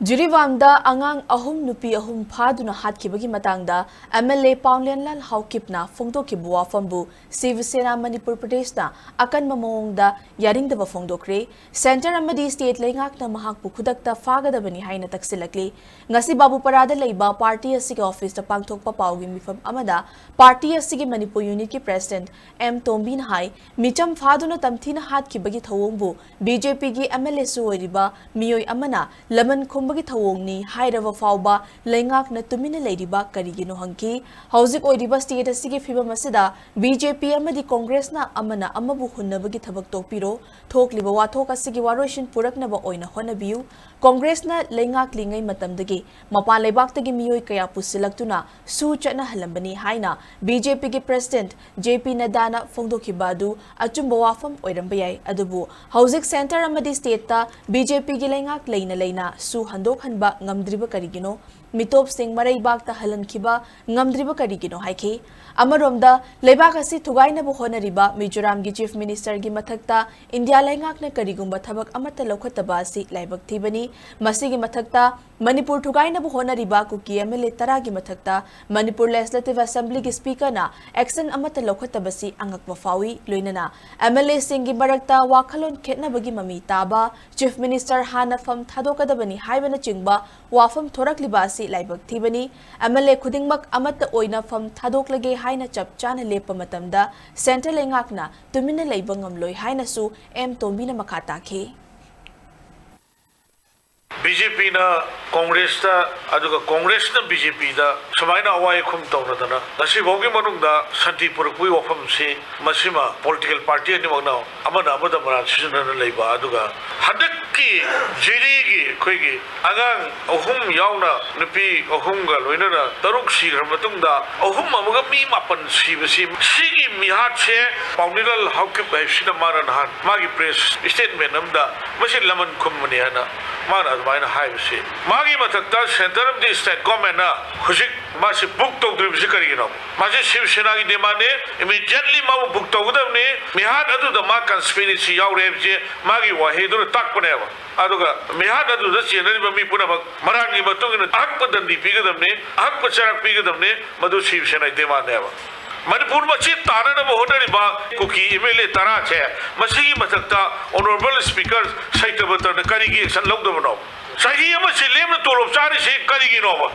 Jiribam da angang ahum nupi ahum phaduna hatkhiba matangda MLA Paunlianlal Haukipna phongdokhiba wafambu Shiv Sena Manipur Pradesh na akan mamongda yaringdaba phongdokre Center amadi State Leingakna mahakpu khudakta fagadabani haina taksilakli ngasi babu parada leiba party asigi office ta pangthokpa paugi mifam amada party asigi Manipur unit ki president M Tombin hai micham phaduna tamthina hatkhiba gi thouwongbu BJP gi MLA su oiriba meeoi amana Laman-Khumbagi Thouwongni Hairaba Phaoba Leingakna Tumina Leiriba Karigino hanki Hauzik oiriba state asigi fibam asida BJP amadi Congress na amana amabu hunnabagi thabak tokpiro thokliba wathok asigi waroshin puraknaba oina honabiu Congress na Leingakli ngai matamdagi mapa leibaktagi meeoi kaya pusilaktuna su chatna halambani haina BJP gi president JP Nadana phongdokhibadu achumba wafam oiramba yai adubu Hauzik center amadi state ta BJP gi Leingak leina su handok hanba ngamdriba karigino mitop sing maraibak ta halankiba ngamdriba karigino haiki amaromda leibak asi thugaina bu honariba Mizoram gi chief minister gi mathakta India Leingakna karigumba thabak amata lokhataba asi laibak thibani masigi mathakta Manipur thugaina bu honariba kuki MLA tara gi mathakta Manipur Legislative Assembly gi speaker na action amata lokhataba si angakwa fawi loinana MLA sing gi barakta wakhalon khetnabagi mami taba chief minister hana fam thadokadabani haibana chingba wafam thorakliba asi laibak thibani MLA khudingmak amata oina fam thadoklage haina chap chana lepa matamda Center Leingakna Tumina Leiba ngamloi haina su M Tombina makata ke BJP na Congress ta aduga Congress na BJP da samaina awai khum tawna nasi bogi manungda santi purpui wafam se masima political party ni magna amana amada maran sisuna leiba aduga hadakki jiri gi khoigi angang ahum yaona nupi ahum ga loina da taruk si matungda ahum amaga mi mapan si basi sigi mihat se paunilal haukip ba sina maran han magi press statement amda masi Laman-Khumbagi ana mana admaina haibse magi mathakta center of the state government na husik masi book to dribsi karigino masi Shiv Sena gi demande immediately ma book to gudamne mihat adu da ma conspiracy yaurebje magi wahidur takpaneba aduga mihat adu da chenari bami puna maran gi matungina akpa dandi pigadamne akpa charak pigadamne madu Shiv Sena demande ba Manipur machi tana na hotoriba kuki MLA tara che masigi mathakta honorable speaker saitaba tar karigi action logdabano sahi ama silem na tolop chari se karigi no ba